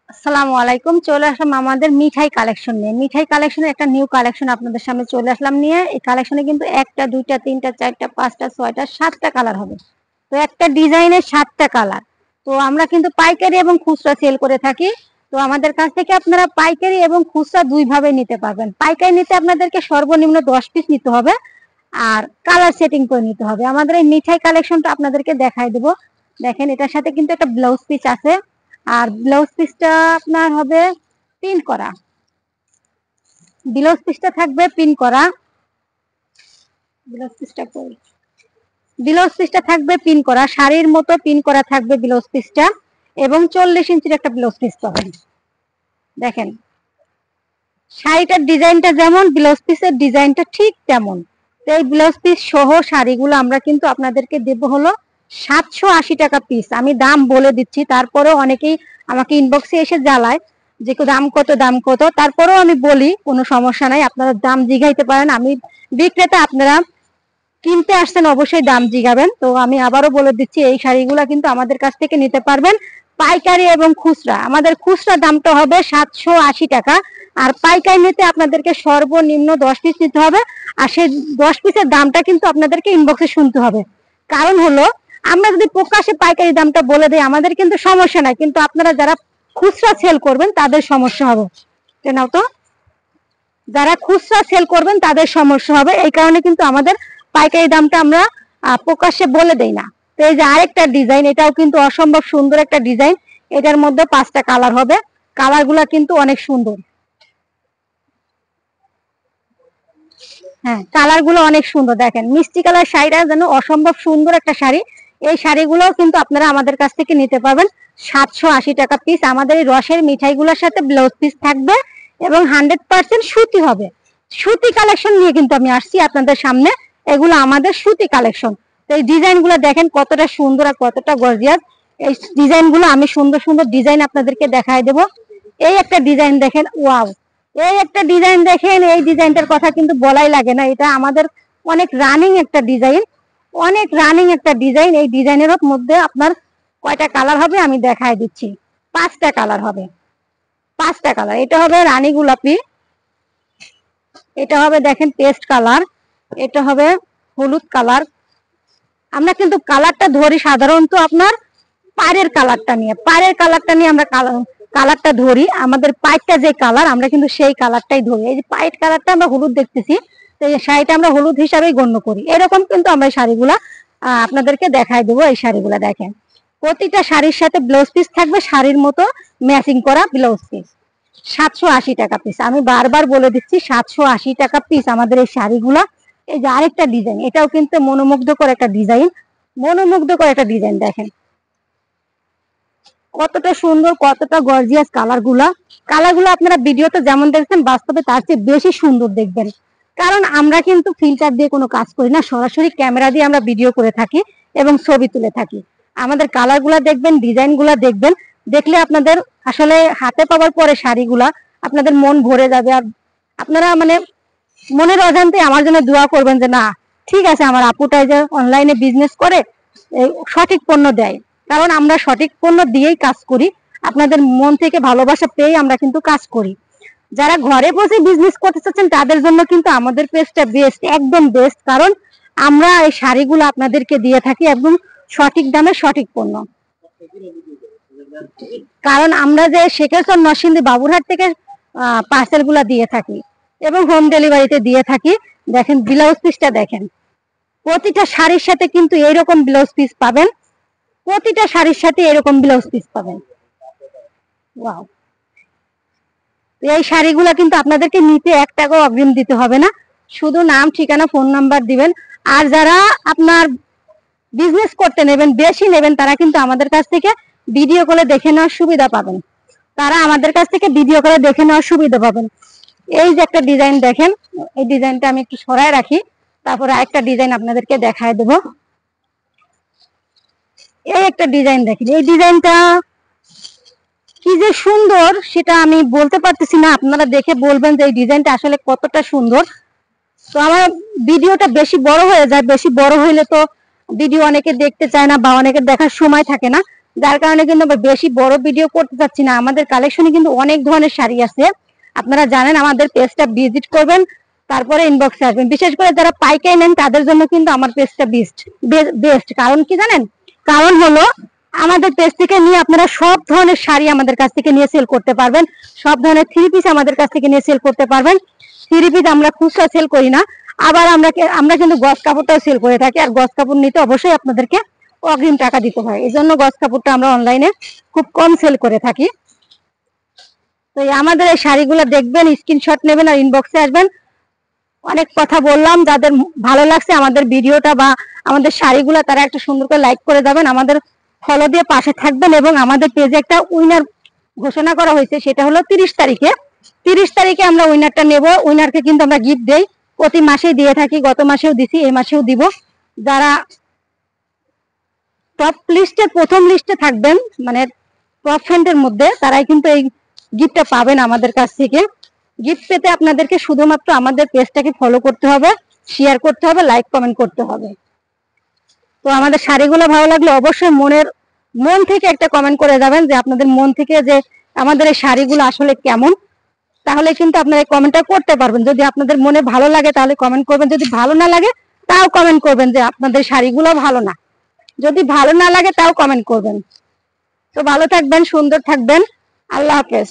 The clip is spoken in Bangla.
আসসালামু আলাইকুম। চলে আসলাম আমাদের মিঠাই কালেকশন নিয়ে। মিঠাই কালেকশনের একটা নিউ কালেকশন আপনাদের সামনে চলে আসলাম নিয়ে। এই কালেকশনে কিন্তু একটা, দুইটা, তিনটা, চারটা, পাঁচটা, ছয়টা, সাতটা কালার হবে। তো একটা ডিজাইনের সাতটা কালার। তো আমরা কিন্তু পাইকারি এবং খুচরা সেল করে থাকি। তো আমাদের কাছ থেকে আপনারা পাইকারি এবং খুচরা দুই ভাবে নিতে পারবেন। পাইকারি নিতে আপনাদেরকে সর্বনিম্ন 10 পিস নিতে হবে, আর কালার সেটিং করে নিতে হবে। আমাদের এই মিঠাই কালেকশনটা আপনাদেরকে দেখাই দেবো। দেখেন, এটার সাথে কিন্তু একটা ব্লাউজ পিস আছে, আর ব্লাউজ পিসটা আপনার হবে পিন করা। ব্লাউজ পিসটা থাকবে পিন করা। ব্লাউজ পিসটা কই? ব্লাউজ পিসটা থাকবে পিন করা, শাড়ির মতো পিন করা থাকবে ব্লাউজ পিসটা, এবং 40 ইঞ্চির একটা ব্লাউজ পিস পাবেন। দেখেন, শাড়িটার ডিজাইনটা যেমন, ব্লাউজ পিসের ডিজাইনটা ঠিক তেমন। তো এই ব্লাউজ পিস সহ শাড়িগুলো আমরা কিন্তু আপনাদেরকে দেব হলো 780 টাকা পিস। আমি দাম বলে দিচ্ছি, তারপরেও অনেকেই আমাকে ইনবক্সে এসে জ্বালায় যে দাম কত, দাম কত। তারপরেও আমি বলি কোনো সমস্যা নাই, আপনারা দাম জিগাইতে পারেন। আমি বিক্রেতা, আপনারা কিনতে আসছেন অবশ্যই দাম জিগাবেন। তো আমি আবারও বলে দিচ্ছি, এই শাড়িগুলো কিন্তু আমাদের কাছ থেকে নিতে পারবেন পাইকারি এবং খুচরা। আমাদের খুচরা দামটা হবে 780 টাকা, আর পাইকারি নিতে আপনাদেরকে সর্বনিম্ন 10 পিস নিতে হবে। আর সেই 10 পিসের দামটা কিন্তু আপনাদেরকে ইনবক্সে শুনতে হবে। কারণ হলো, আমরা যদি প্রকাশ্যে পাইকারি দামটা বলে দিই আমাদের কিন্তু সমস্যা নাই, কিন্তু আপনারা যারা খুচরা সেল করবেন তাদের সমস্যা হবে। নাও তো, যারা খুচরা সেল করবেন তাদের সমস্যা হবে। এই কারণে কিন্তু আমাদের পাইকারি দামটা আমরা প্রকাশ্যে বলে দেই না। তো এই যে আরেকটা ডিজাইন, এটাও কিন্তু অসম্ভব সুন্দর একটা ডিজাইন। এটার মধ্যে 5টা কালার হবে। কালারগুলা কিন্তু অনেক সুন্দর। হ্যাঁ, কালারগুলো অনেক সুন্দর। দেখেন, মিষ্টি কালার শাড়িটা যেন অসম্ভব সুন্দর একটা শাড়ি। এই শাড়িগুলোও কিন্তু আপনারা আমাদের কাছ থেকে নিতে পারবেন 780 টাকা পিস। আমাদের এই রসের মিঠাইগুলোর সাথে ব্লাউজ পিস থাকবে এবং 100% সুতি হবে। সুতি কালেকশন নিয়ে কিন্তু আমি আসছি আপনাদের সামনে। এগুলো আমাদের সুতি কালেকশন। তো এই ডিজাইনগুলো দেখেন কতটা সুন্দর আর কতটা গর্জিয়াস। এই ডিজাইনগুলো আমি সুন্দর সুন্দর ডিজাইন আপনাদেরকে দেখাই দেব। এই একটা ডিজাইন দেখেন, ওয়াও! এই একটা ডিজাইন দেখেন, এই ডিজাইনটার কথা কিন্তু বলাই লাগে না। এটা আমাদের অনেক রানিং একটা ডিজাইন, অনেক রানিং একটা ডিজাইন। এই ডিজাইনের মধ্যে আপনার কয়টা কালার হবে আমি দেখাই দিচ্ছি। 5টা কালার হবে, 5টা কালার। এটা হবে রানী গোলাপি, এটা হবে দেখেন পেস্ট কালার, এটা হবে হলুদ কালার। আমরা কিন্তু কালারটা ধরি সাধারণত আপনার পাড়ের কালারটা নিয়ে, পাড়ের কালারটা নিয়ে আমরা কালারটা ধরি। আমাদের পাইটটা যে কালার, আমরা কিন্তু সেই কালারটাই ধরি। এই যে পাইট কালারটা আমরা হলুদ দেখতেছি, তো এই শাড়িটা আমরা হলুদ হিসাবেই গণ্য করি। এরকম কিন্তু আমরা শাড়িগুলা আপনাদেরকে দেখাই দেবো। এই শাড়িগুলা দেখেন, প্রতিটা শাড়ির সাথে ব্লাউজ পিস থাকবে, শাড়ির মতো ম্যাচিং করা ব্লাউজ পিস। 780 টাকা পিস। আমি বারবার বলে দিচ্ছি, 780 টাকা পিস আমাদের এই শাড়িগুলা। এই যে আরেকটা ডিজাইন, এটাও কিন্তু মনোমুগ্ধকর একটা ডিজাইন, মনোমুগ্ধকর একটা ডিজাইন। দেখেন কতটা সুন্দর, কতটা গর্জিয়াস কালারগুলো আপনারা ভিডিওতে যেমন দেখছেন, বাস্তবে তার চেয়ে বেশি সুন্দর দেখবেন। কারণ আমরা কিন্তু ফিল্টার দিয়ে কোনো কাজ করি না, সরাসরি ক্যামেরা দিয়ে আমরা ভিডিও করে থাকি এবং ছবি তুলে থাকি। আমাদের কালারগুলো দেখবেন, ডিজাইনগুলো দেখবেন, দেখলে আপনাদের আসলে হাতে পাওয়ার পরে শাড়িগুলা আপনাদের মন ভরে যাবে। আর আপনারা মানে মনের অজান্তে আমার জন্য দোয়া করবেন যে না, ঠিক আছে, আমার আপুটাই যে অনলাইনে বিজনেস করে সঠিক পণ্য দেয়। কারণ আমরা সঠিক পণ্য দিয়েই কাজ করি, আপনাদের মন থেকে ভালোবাসা পেয়ে আমরা কিন্তু কাজ করি। যারা ঘরে বসে বিজনেস করতে চাচ্ছেন তাদের জন্য কিন্তু আমাদের পেজটা বেস্ট, একদম বেস্ট। কারণ আমরা এই শাড়িগুলো আপনাদেরকে দিয়ে থাকি একদম সঠিক দামে সঠিক পণ্য। কারণ আমরা যে শেখেরচর নরসিংদী বাবুরহাট থেকে পার্সেল গুলা দিয়ে থাকি এবং হোম ডেলিভারিতে দিয়ে থাকি। দেখেন ব্লাউজ পিসটা দেখেন, প্রতিটা শাড়ির সাথে কিন্তু এইরকম ব্লাউজ পিস পাবেন, প্রতিটা শাড়ির সাথে এরকম ব্লাউজ পিস পাবেন। ওয়াও! এই শাড়িগুলো কিন্তু আপনাদেরকে নিতে 1 টাকাও অগ্রিম দিতে হবে না, শুধু নাম, ঠিকানা, ফোন নাম্বার দিবেন। আর যারা আপনার বিজনেস করতে নেবেন, বেশি নেবেন, তারা কিন্তু আমাদের কাছ থেকে ভিডিও কলে দেখে নেওয়ার সুবিধা পাবেন। তারা আমাদের কাছ থেকে ভিডিও করে দেখে নেওয়ার সুবিধা পাবেন। এই যে একটা ডিজাইন দেখেন, এই ডিজাইনটা আমি একটু সরায় রাখি, তারপরে আরেকটা ডিজাইন আপনাদেরকে দেখায় দেব। এই একটা ডিজাইন দেখেন, এই ডিজাইনটা কি যে সুন্দর সেটা আমি বলতে পারতেছি না, আপনারা দেখে বলবেন যে এই ডিজাইনটা আসলে কতটা সুন্দর। তো আমার ভিডিওটা বেশি বড় হয়ে যায়, বেশি বড় হইলে তো ভিডিও অনেকে দেখতে চায় না বা অনেকের দেখার সময় থাকে না। যার কারণে কিন্তু আমরা বেশি বড় ভিডিও করতে চাচ্ছি না। আমাদের কালেকশনে কিন্তু অনেক ধরনের শাড়ি আছে, আপনারা জানেন। আমাদের পেজটা ভিজিট করবেন, তারপরে ইনবক্সে আসবেন। বিশেষ করে যারা পাইকারি নেন তাদের জন্য কিন্তু আমার পেজটা বেস্ট। কারণ কি জানেন? কারণ হলো আমাদের পেজ থেকে নিয়ে আপনারা সব ধরনের শাড়ি আমাদের কাছ থেকে নিয়ে সেল করতে পারবেন, সব ধরনের থ্রি পিস আমাদের কাছ থেকে নিয়ে সেল করতে পারবেন। থ্রি পিস আমরা খুচরা সেল করি না, আবার আমরা কিন্তু গজ কাপড়টাও সেল করে থাকি। আর গজ কাপড় নিতে অবশ্যই আপনাদেরকে অগ্রিম টাকা দিতে হয়, এই জন্য গজ কাপড়টা আমরা অনলাইনে খুব কম সেল করে থাকি। তো আমাদের এই শাড়িগুলো দেখবেন, স্ক্রিনশট নেবেন আর ইনবক্সে আসবেন। অনেক কথা বললাম, যাদের ভালো লাগছে আমাদের ভিডিওটা বা আমাদের শাড়িগুলো, তারা একটা সুন্দর করে লাইক করে যাবেন, আমাদের ফলো দিয়ে পাশে থাকবেন। এবং আমাদের পেজে একটা উইনার ঘোষণা করা হয়েছে, সেটা হলো 30 তারিখে আমরা উইনারটা নেব। উইনারকে কিন্তু আমরা গিফট দেই, প্রতি মাসেই দিয়ে থাকি, গত মাসেও দিছি, এই মাসেও দিব। যারা টপ লিস্টে প্রথম লিস্টে থাকবেন, মানে টপ ফ্রেন্ডের মধ্যে, তারাই কিন্তু এই গিফটটা পাবেন আমাদের কাছ থেকে। গিফট পেতে আপনাদেরকে শুধুমাত্র আমাদের পেজটাকে ফলো করতে হবে, শেয়ার করতে হবে, লাইক কমেন্ট করতে হবে। তো আমাদের শাড়িগুলো ভালো লাগলে অবশ্যই মন থেকে একটা কমেন্ট করে যাবেন, যে আপনাদের মন থেকে যে আমাদের এই শাড়িগুলো আসলে কেমন। তাহলে কিন্তু আপনারা এই কমেন্টটা করতে পারবেন। যদি আপনাদের মনে ভালো লাগে তাহলে কমেন্ট করবেন, যদি ভালো না লাগে তাও কমেন্ট করবেন যে আপনাদের শাড়িগুলো ভালো না। যদি ভালো না লাগে তাও কমেন্ট করবেন। তো ভালো থাকবেন, সুন্দর থাকবেন, আল্লাহ হাফেজ।